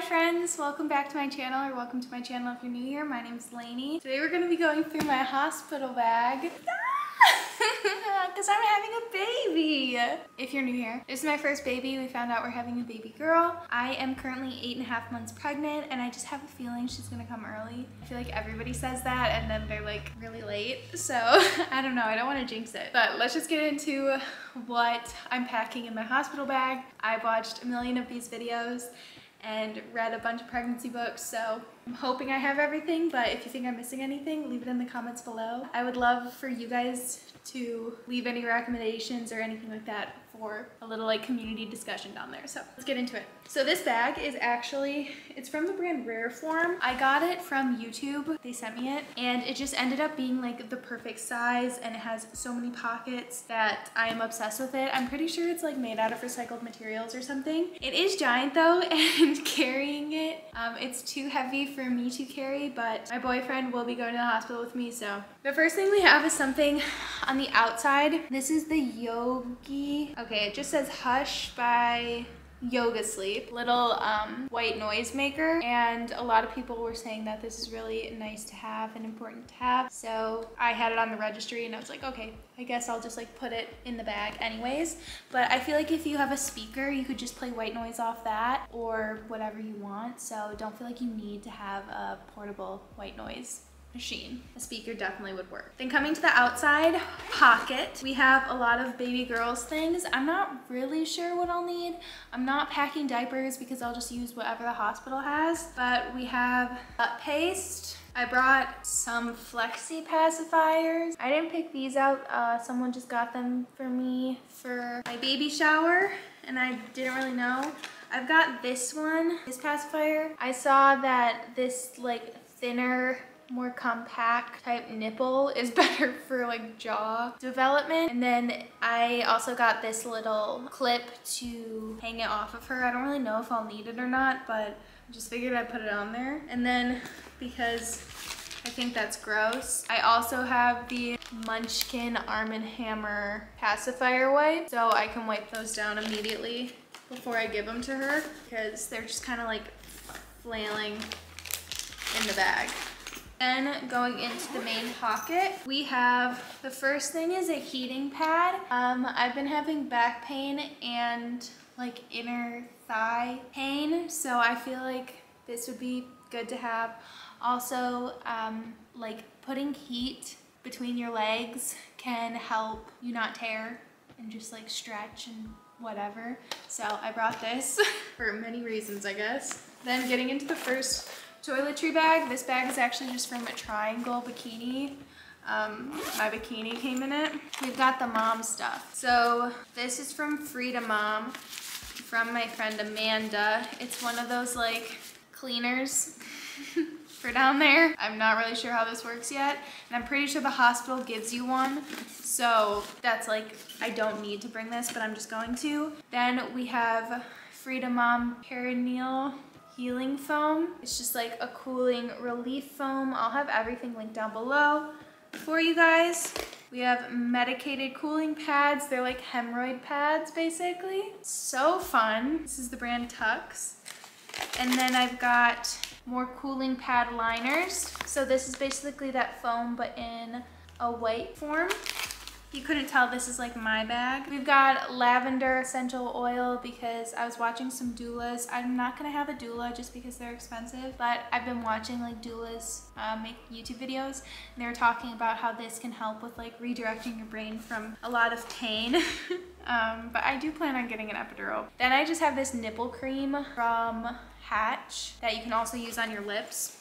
friends, welcome back to my channel, or welcome to my channel if you're new here. My name's Lainey. Today we're going to be going through my hospital bag because I'm having a baby. If you're new here, this is my first baby. We found out we're having a baby girl. I am currently 8.5 months pregnant, and I just have a feeling she's gonna come early. I feel like everybody says that and then they're like really late, so I don't know, I don't want to jinx it. But let's just get into what I'm packing in my hospital bag. I've watched a million of these videos and read a bunch of pregnancy books, so I'm hoping I have everything, but if you think I'm missing anything, leave it in the comments below. I would love for you guys to leave any recommendations or anything like that for a little like community discussion down there. So let's get into it. So this bag is actually, it's from the brand Rareform. I got it from YouTube. They sent me it and it just ended up being like the perfect size, and it has so many pockets that I am obsessed with it. I'm pretty sure it's like made out of recycled materials or something. It is giant though, and carrying it, it's too heavy for me to carry, but my boyfriend will be going to the hospital with me. So the first thing we have is something on the outside. This is the Yogi. Okay, it just says Hush by Yoga Sleep, little white noise maker, and a lot of people were saying that this is really nice to have and important to have, so I had it on the registry and I was like, okay, I guess I'll just like put it in the bag anyways. But I feel like if you have a speaker, you could just play white noise off that or whatever you want, so don't feel like you need to have a portable white noise machine. A speaker definitely would work. Then coming to the outside pocket, we have a lot of baby girls things. I'm not really sure what I'll need. I'm not packing diapers because I'll just use whatever the hospital has, but we have toothpaste. I brought some Flexi pacifiers. I didn't pick these out. Someone just got them for me for my baby shower, and I didn't really know. I've got this one, this pacifier. I saw that this like thinner, more compact type nipple is better for like jaw development. And then I also got this little clip to hang it off of her. I don't really know if I'll need it or not, but I just figured I'd put it on there. And then because I think that's gross, I also have the Munchkin Arm & Hammer pacifier wipe, so I can wipe those down immediately before I give them to her because they're just kind of like flailing in the bag. Then going into the main pocket, we have, the first thing is a heating pad. I've been having back pain and like inner thigh pain, so I feel like this would be good to have. Also, like putting heat between your legs can help you not tear and just like stretch and whatever. So I brought this for many reasons, I guess. Then getting into the first toiletry bag. This bag is actually just from a Triangle bikini. My bikini came in it. We've got the mom stuff. So this is from Freedom Mom, from my friend Amanda. It's one of those like cleaners for down there. I'm not really sure how this works yet, and I'm pretty sure the hospital gives you one. So that's like, I don't need to bring this, but I'm just going to. Then we have Freedom Mom Perineal Healing Foam. It's just like a cooling relief foam. I'll have everything linked down below for you guys. We have Medicated cooling pads. They're like hemorrhoid pads basically. So fun. This is the brand Tux. And then I've got more cooling pad liners. So this is basically that foam but in a white form. You couldn't tell, this is like my bag. We've got Lavender Essential Oil because I was watching some doulas. I'm not gonna have a doula just because they're expensive, but I've been watching like doulas make YouTube videos, and they were talking about how this can help with like redirecting your brain from a lot of pain. But I do plan on getting an epidural. Then I just have this nipple cream from Hatch that you can also use on your lips.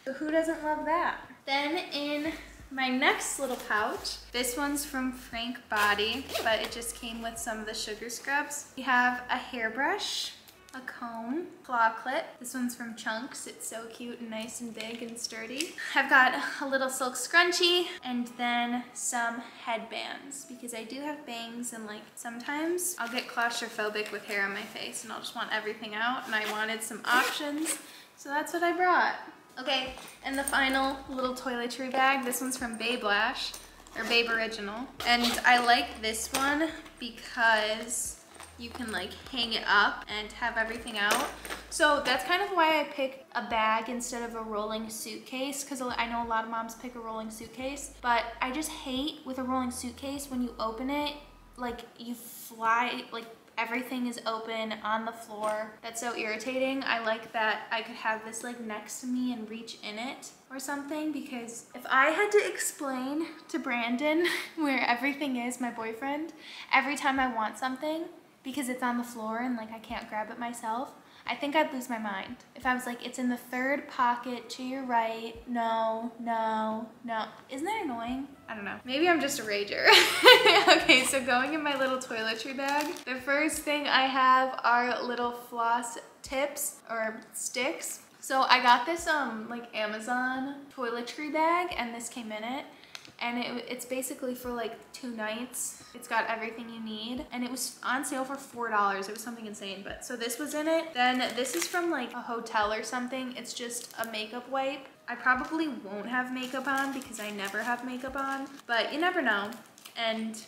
So who doesn't love that? Then in my next little pouch, this one's from Frank Body, but it just came with some of the sugar scrubs. We have a hairbrush, a comb, claw clip. This one's from Chunks. It's so cute and nice and big and sturdy. I've got a little silk scrunchie and then some headbands because I do have bangs, and like sometimes I'll get claustrophobic with hair on my face and I'll just want everything out, and I wanted some options, so that's what I brought. Okay, and the final little toiletry bag, this one's from Babe Lash, or Babe Original. And I like this one because you can like hang it up and have everything out. So that's kind of why I picked a bag instead of a rolling suitcase, because I know a lot of moms pick a rolling suitcase, but I just hate with a rolling suitcase when you open it, like you fly, like everything is open on the floor. That's so irritating. I like that I could have this like next to me and reach in it or something, because if I had to explain to Brandon where everything is, my boyfriend, every time I want something because it's on the floor and like I can't grab it myself, I think I'd lose my mind. If I was like, it's in the third pocket to your right, no, no, no. Isn't that annoying? I don't know. Maybe I'm just a rager. Okay, so going in my little toiletry bag, the first thing I have are little floss tips or sticks. So I got this like Amazon toiletry bag, and this came in it. And it's basically for like 2 nights. It's got everything you need. And it was on sale for $4. It was something insane, but so this was in it. Then this is from like a hotel or something. It's just a makeup wipe. I probably won't have makeup on because I never have makeup on, but you never know. And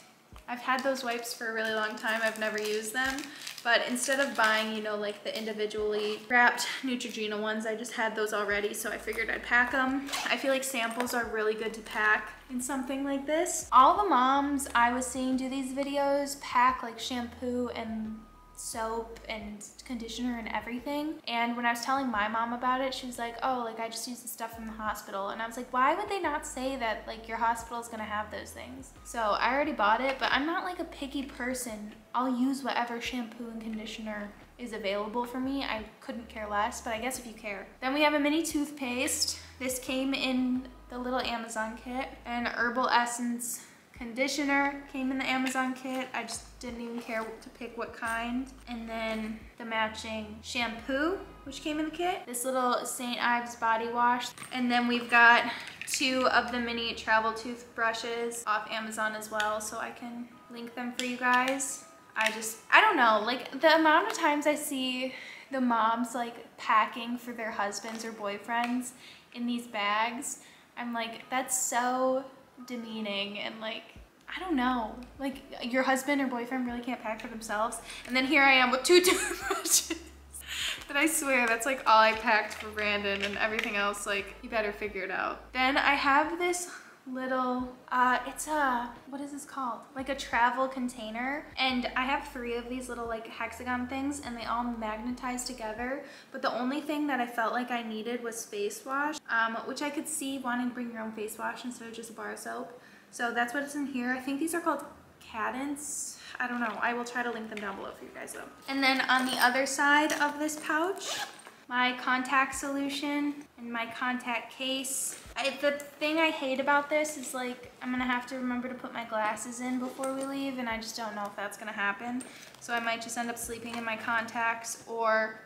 I've had those wipes for a really long time. I've never used them, but instead of buying, you know, like the individually wrapped Neutrogena ones, I just had those already, so I figured I'd pack them. I feel like samples are really good to pack in something like this. All the moms I was seeing do these videos pack like shampoo and soap and conditioner and everything. And when I was telling my mom about it, she was like, oh, like I just use the stuff from the hospital. And I was like, why would they not say that like your hospital is gonna have those things? So I already bought it, but I'm not like a picky person. I'll use whatever shampoo and conditioner is available for me. I couldn't care less, but I guess if you care. Then we have a mini toothpaste. This came in the little Amazon kit. And Herbal Essence conditioner came in the Amazon kit. I just didn't even care to pick what kind. And then the matching shampoo, which came in the kit. This little St. Ives body wash. And then we've got 2 of the mini travel toothbrushes off Amazon as well, so I can link them for you guys. I don't know, like the amount of times I see the moms like packing for their husbands or boyfriends in these bags, I'm like, that's so demeaning. And like, I don't know, like your husband or boyfriend really can't pack for themselves, and then here I am with 2 toothbrushes that I swear that's like all I packed for Brandon, and everything else, like, you better figure it out. Then I have this little it's a, what is this called, like a travel container, and I have 3 of these little like hexagon things, and they all magnetize together. But the only thing that I felt like I needed was face wash, which I could see wanting to bring your own face wash instead of just a bar of soap. So that's what's in here. I think these are called Cadence. I don't know. I will try to link them down below for you guys though. And then on the other side of this pouch, my contact solution and my contact case. The thing I hate about this is like I'm gonna have to remember to put my glasses in before we leave, and I just don't know if that's gonna happen. So I might just end up sleeping in my contacts, or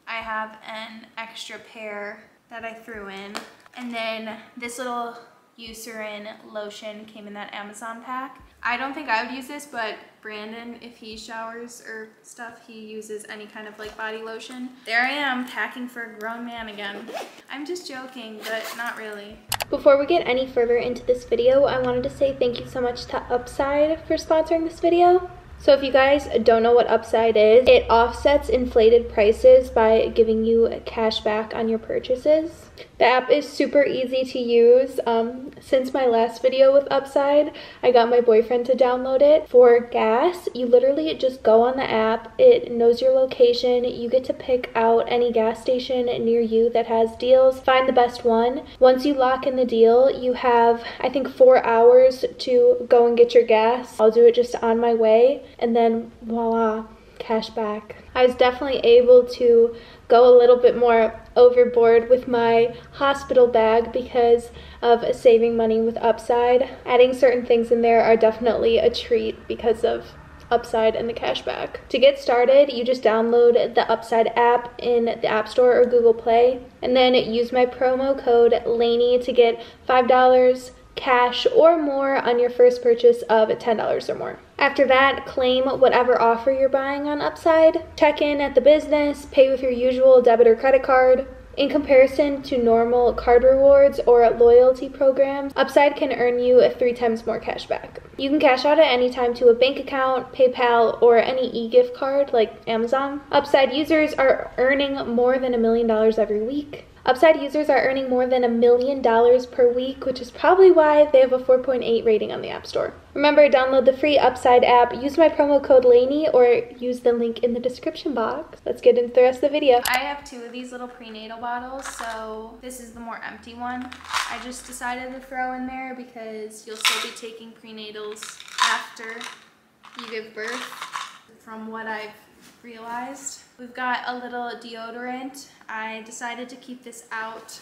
I have an extra pair that I threw in. And then this little Eucerin Lotion came in that Amazon pack. I don't think I would use this, but Brandon, if he showers or stuff, he uses any kind of like body lotion. There I am, packing for a grown man again. I'm just joking, but not really. Before we get any further into this video, I wanted to say thank you so much to Upside for sponsoring this video. So if you guys don't know what Upside is, it offsets inflated prices by giving you cash back on your purchases. The app is super easy to use. Since my last video with Upside, I got my boyfriend to download it. For gas, you literally just go on the app, it knows your location, you get to pick out any gas station near you that has deals, find the best one. Once you lock in the deal, you have, I think, 4 hours to go and get your gas. I'll do it just on my way, and then voila, cash back. I was definitely able to go a little bit more overboard with my hospital bag because of saving money with Upside. Adding certain things in there are definitely a treat because of Upside and the cash back. To get started, you just download the Upside app in the App Store or Google Play, and then use my promo code LANEY to get $5 cash or more on your first purchase of $10 or more. After that, claim whatever offer you're buying on Upside, check in at the business, pay with your usual debit or credit card, In comparison to normal card rewards or loyalty programs, Upside can earn you 3 times more cash back. You can cash out at any time to a bank account, PayPal, or any e-gift card like Amazon. Upside users are earning more than $1 million every week. Upside users are earning more than $1 million per week, which is probably why they have a 4.8 rating on the App Store. Remember, download the free Upside app, use my promo code LANEY, or use the link in the description box. Let's get into the rest of the video. I have 2 of these little prenatal bottles, so this is the more empty one. I just decided to throw in there because you'll still be taking prenatals after you give birth, from what I've realized. We've got a little deodorant. I decided to keep this out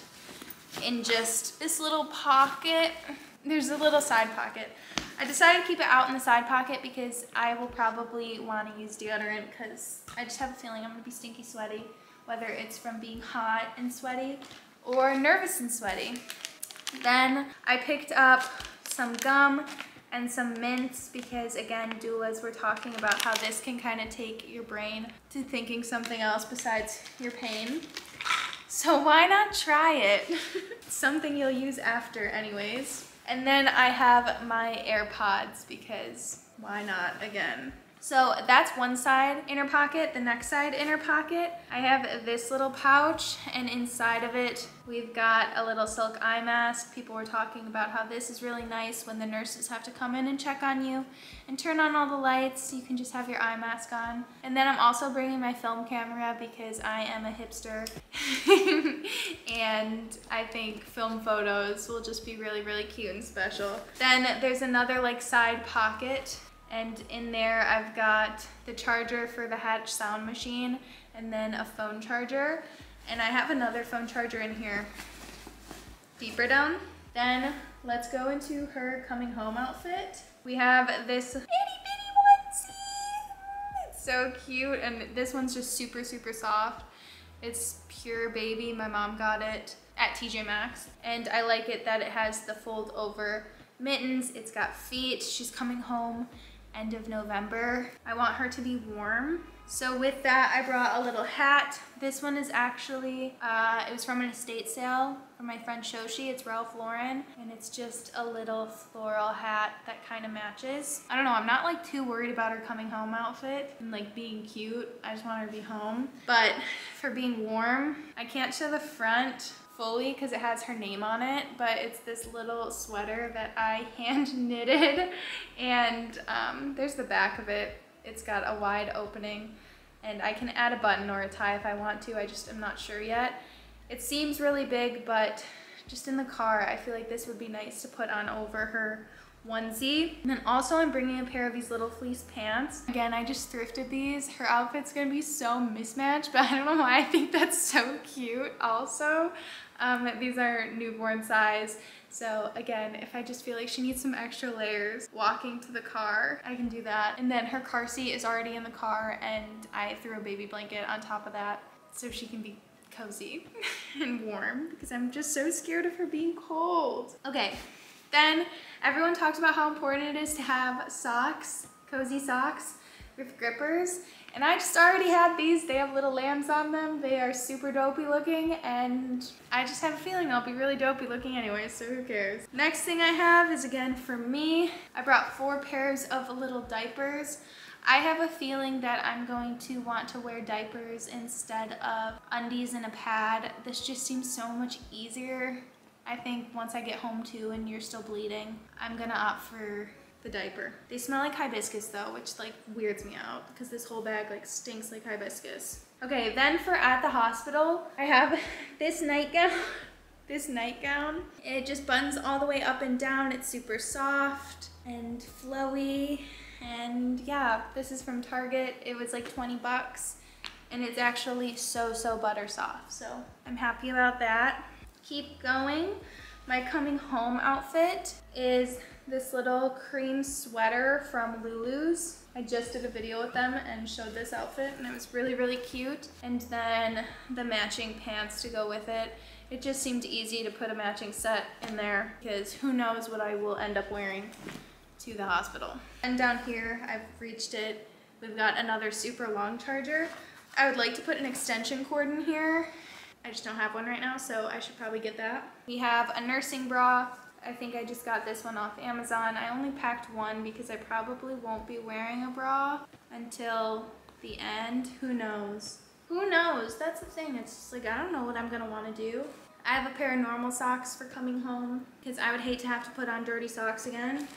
in just this little pocket. There's a little side pocket. I decided to keep it out in the side pocket because I will probably want to use deodorant because I just have a feeling I'm going to be stinky sweaty, whether it's from being hot and sweaty or nervous and sweaty. Then I picked up some gum and some mints because, again, doulas were talking about how this can kind of take your brain to thinking something else besides your pain. So why not try it? Something you'll use after anyways. And then I have my AirPods because why not again? So that's one side inner pocket. The next side inner pocket, I have this little pouch, and inside of it we've got a little silk eye mask. People were talking about how this is really nice when the nurses have to come in and check on you and turn on all the lights. You can just have your eye mask on. And then I'm also bringing my film camera because I am a hipster and I think film photos will just be really, really cute and special. Then there's another like side pocket, and in there I've got the charger for the Hatch sound machine and then a phone charger. And I have another phone charger in here deeper down. Then let's go into her coming home outfit. We have this itty bitty onesie. It's so cute, and this one's just super, super soft. It's pure baby. My mom got it at TJ Maxx, and I like it that it has the fold over mittens. It's got feet. She's coming home end of November. I want her to be warm. So with that, I brought a little hat. This one is actually, it was from an estate sale from my friend Shoshi. It's Ralph Lauren, and it's just a little floral hat that kind of matches. I don't know, I'm not like too worried about her coming home outfit and like being cute. I just want her to be home. But for being warm, I can't show the front fully because it has her name on it, but it's this little sweater that I hand knitted, and there's the back of it. It's got a wide opening, and I can add a button or a tie if I want to. I just am not sure yet. It seems really big, but just in the car, I feel like this would be nice to put on over her onesie. And then also I'm bringing a pair of these little fleece pants. Again, I just thrifted these. Her outfit's gonna be so mismatched, but I don't know why I think that's so cute also. These are newborn size. So again, if I just feel like she needs some extra layers walking to the car, I can do that. And then her car seat is already in the car, and I threw a baby blanket on top of that so she can be cozy and warm because I'm just so scared of her being cold. Okay, then everyone talks about how important it is to have socks, cozy socks with grippers. And I just already had these. They have little lambs on them. They are super dopey looking, and I just have a feeling I'll be really dopey looking anyway, so who cares? Next thing I have is, again, for me. I brought 4 pairs of little diapers. I have a feeling that I'm going to want to wear diapers instead of undies and a pad. This just seems so much easier. I think once I get home too and you're still bleeding, I'm gonna opt for the diaper. They smell like hibiscus though, which like weirds me out because this whole bag like stinks like hibiscus. Okay, then for at the hospital, I have this nightgown. It just buttons all the way up and down. It's super soft and flowy. And yeah, this is from Target. It was like 20 bucks, and it's actually so butter soft. So I'm happy about that. Keep going. My coming home outfit is this little cream sweater from Lulu's. I just did a video with them and showed this outfit, and it was really cute. And then the matching pants to go with it. It just seemed easy to put a matching set in there because who knows what I will end up wearing to the hospital. And down here, I've reached it. We've got another super long charger. I would like to put an extension cord in here I just don't have one right now, so I should probably get that. We have a nursing bra. I think I just got this one off Amazon. I only packed one because I probably won't be wearing a bra until the end. Who knows? Who knows? That's the thing. It's just like, I don't know what I'm gonna want to do. I have a pair of normal socks for coming home because I would hate to have to put on dirty socks again.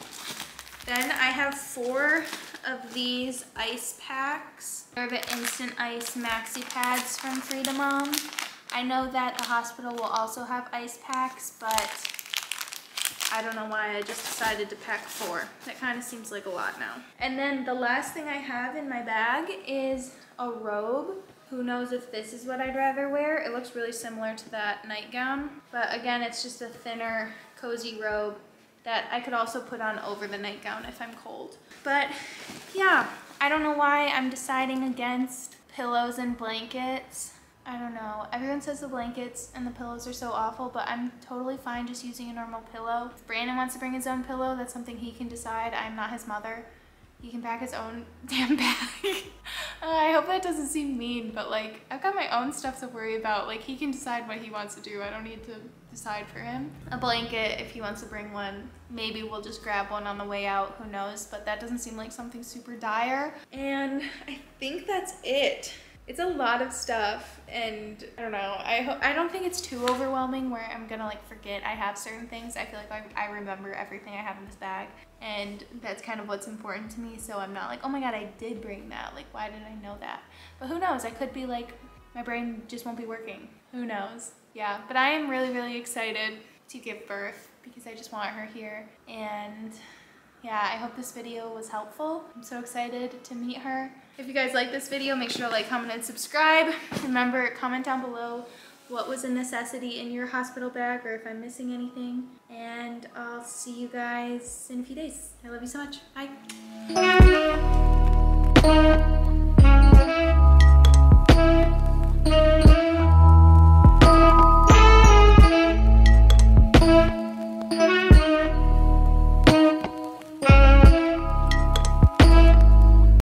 Then I have 4 of these ice packs. They're the Instant Ice Maxi Pads from Freedom Mom. I know that the hospital will also have ice packs, but I don't know why I just decided to pack 4. That kind of seems like a lot now. And then the last thing I have in my bag is a robe. Who knows if this is what I'd rather wear. It looks really similar to that nightgown, but again, it's just a thinner, cozy robe that I could also put on over the nightgown if I'm cold. But yeah, I don't know why I'm deciding against pillows and blankets. I don't know. Everyone says the blankets and the pillows are so awful, but I'm totally fine just using a normal pillow. If Brandon wants to bring his own pillow, that's something he can decide. I'm not his mother. He can pack his own damn bag. I hope that doesn't seem mean, but like, I've got my own stuff to worry about. Like, he can decide what he wants to do. I don't need to decide for him. A blanket, if he wants to bring one, maybe we'll just grab one on the way out, who knows, but that doesn't seem like something super dire. And I think that's it. It's a lot of stuff, and I don't know, I don't think it's too overwhelming where I'm gonna like forget I have certain things. I feel like I remember everything I have in this bag, and that's kind of what's important to me, so I'm not like, oh my god, I did bring that, like why did I know that? But who knows, I could be like, my brain just won't be working. Who knows? Yeah, but I am really, really excited to give birth because I just want her here, and yeah, I hope this video was helpful. I'm so excited to meet her. If you guys like this video, make sure to like, comment, and subscribe. Remember, comment down below what was a necessity in your hospital bag or if I'm missing anything. And I'll see you guys in a few days. I love you so much. Bye.